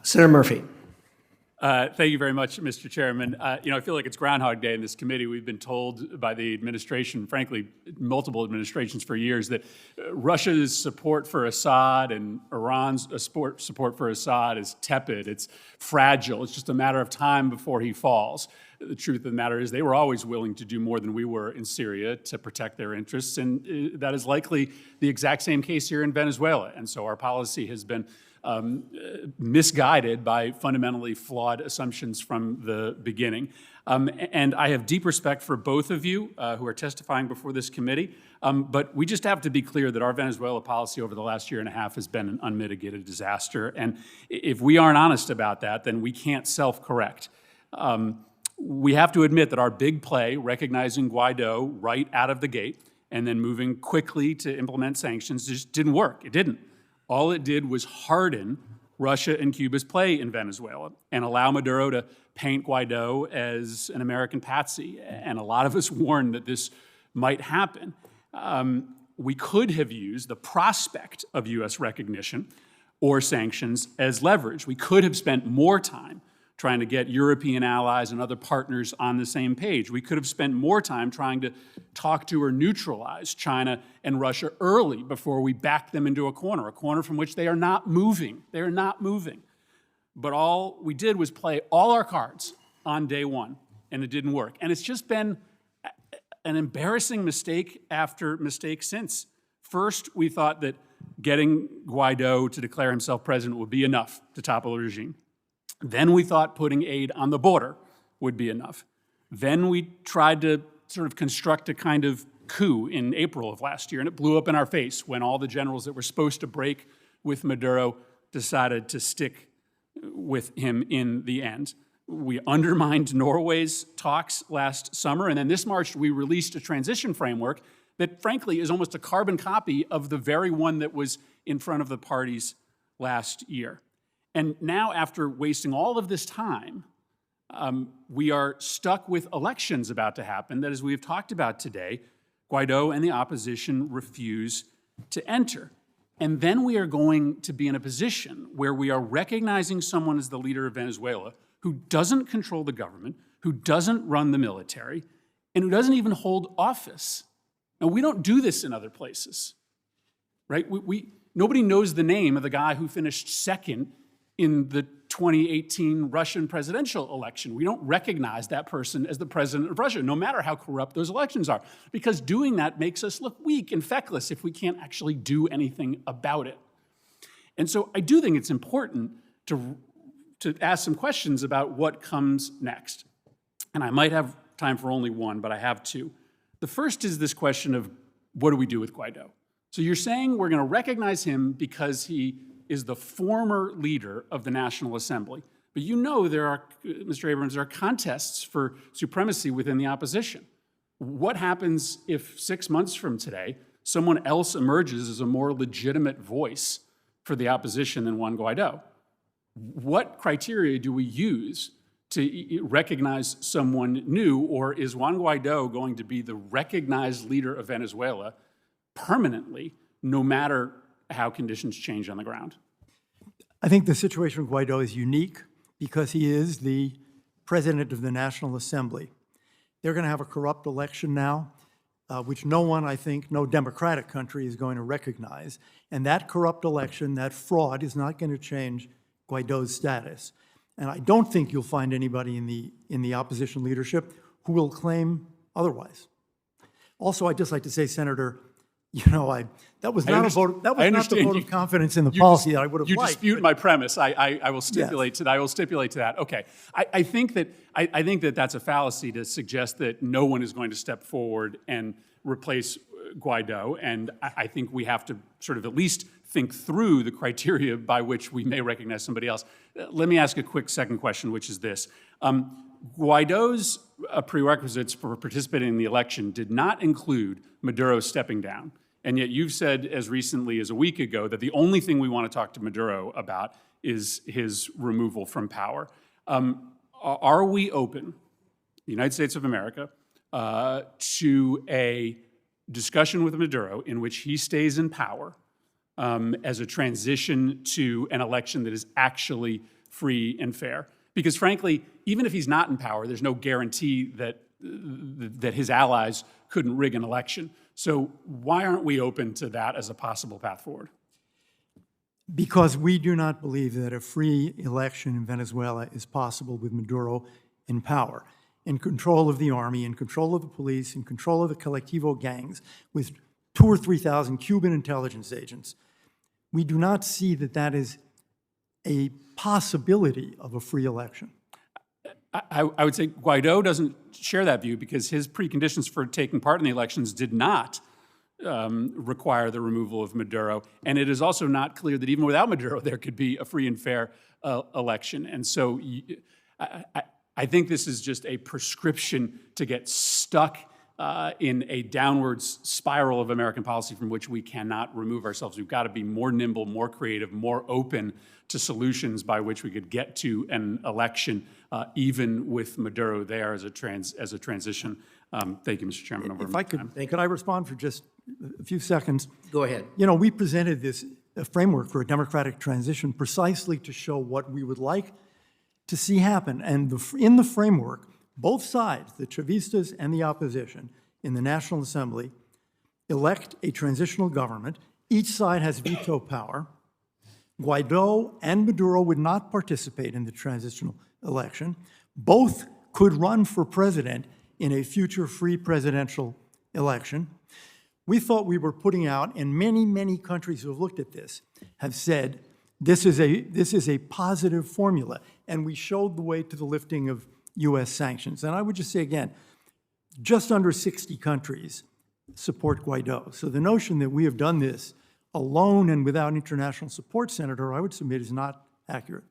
Senator Murphy. Thank you very much, Mr. Chairman. I feel like it's Groundhog Day in this committee. We've been told by the administration, frankly, multiple administrations for years, that Russia's support for Assad and Iran's support for Assad is tepid. It's fragile. It's just a matter of time before he falls. The truth of the matter is they were always willing to do more than we were in Syria to protect their interests, and that is likely the exact same case here in Venezuela. And so our policy has been misguided by fundamentally flawed assumptions from the beginning. And I have deep respect for both of you who are testifying before this committee, but we just have to be clear that our Venezuela policy over the last year and a half has been an unmitigated disaster. And if we aren't honest about that, then we can't self-correct. We have to admit that our big play, recognizing Guaido right out of the gate and then moving quickly to implement sanctions, just didn't work. It didn't. All it did was harden Russia and Cuba's play in Venezuela and allow Maduro to paint Guaido as an American patsy. And a lot of us warned that this might happen. We could have used the prospect of U.S. recognition or sanctions as leverage. We could have spent more time trying to get European allies and other partners on the same page. We could have spent more time trying to talk to or neutralize China and Russia early before we backed them into a corner from which they are not moving. They are not moving. But all we did was play all our cards on day one, and it didn't work. And it's just been an embarrassing mistake after mistake since. First, we thought that getting Guaido to declare himself president would be enough to topple the regime. Then we thought putting aid on the border would be enough. Then we tried to sort of construct a kind of coup in April of last year, and it blew up in our face when all the generals that were supposed to break with Maduro decided to stick with him in the end. We undermined Norway's talks last summer, and then this March we released a transition framework that frankly is almost a carbon copy of the very one that was in front of the parties last year. And now, after wasting all of this time, we are stuck with elections about to happen that, as we've talked about today, Guaido and the opposition refuse to enter. And then we are going to be in a position where we are recognizing someone as the leader of Venezuela who doesn't control the government, who doesn't run the military, and who doesn't even hold office. Now, we don't do this in other places, right? Nobody knows the name of the guy who finished second in the 2018 Russian presidential election. We don't recognize that person as the president of Russia, no matter how corrupt those elections are, because doing that makes us look weak and feckless if we can't actually do anything about it. And so I do think it's important to ask some questions about what comes next. And I might have time for only one, but I have two. The first is this question of what do we do with Guaido? So you're saying we're going to recognize him because he is the former leader of the National Assembly. But you know there are, Mr. Abrams, there are contests for supremacy within the opposition. What happens if 6 months from today, someone else emerges as a more legitimate voice for the opposition than Juan Guaido? What criteria do we use to recognize someone new, or is Juan Guaido going to be the recognized leader of Venezuela permanently, no matter how conditions change on the ground? I think the situation with Guaido is unique because he is the president of the National Assembly. They're going to have a corrupt election now, which no one, I think, no democratic country is going to recognize. And that corrupt election, that fraud, is not going to change Guaido's status. And I don't think you'll find anybody in the opposition leadership who will claim otherwise. Also, I'd just like to say, Senator, that was not a vote. That was not the vote of confidence in the policy that I would have liked. You dispute my premise. I will stipulate to that. I will stipulate to that. Okay. I think that that's a fallacy to suggest that no one is going to step forward and replace Guaido. And I think we have to sort of at least think through the criteria by which we may recognize somebody else. Let me ask a quick second question, which is this. Guaido's prerequisites for participating in the election did not include Maduro stepping down. And yet you've said as recently as a week ago that the only thing we want to talk to Maduro about is his removal from power. Are we open, the United States of America, to a discussion with Maduro in which he stays in power as a transition to an election that is actually free and fair. Because frankly, even if he's not in power, there's no guarantee that his allies couldn't rig an election. So why aren't we open to that as a possible path forward? Because we do not believe that a free election in Venezuela is possible with Maduro in power, in control of the army, in control of the police, in control of the colectivo gangs, with 2,000 or 3,000 Cuban intelligence agents. We do not see that that is a possibility of a free election. I would say Guaido doesn't share that view because his preconditions for taking part in the elections did not require the removal of Maduro. And it is also not clear that even without Maduro, there could be a free and fair election. And so I think this is just a prescription to get stuck in a downwards spiral of American policy from which we cannot remove ourselves. We've got to be more nimble, more creative, more open to solutions by which we could get to an election, even with Maduro there as a transition. Thank you, Mr. Chairman. If I could I respond for just a few seconds? Go ahead. You know, we presented this framework for a democratic transition precisely to show what we would like to see happen. And in the framework, both sides, the Chavistas and the opposition in the National Assembly, elect a transitional government. Each side has veto power. Guaido and Maduro would not participate in the transitional election. Both could run for president in a future free presidential election. We thought we were putting out, and many, many countries who have looked at this have said, this is a positive formula, and we showed the way to the lifting of U.S. sanctions. And I would just say again, just under 60 countries support Guaido. So the notion that we have done this alone and without international support, Senator, I would submit is not accurate.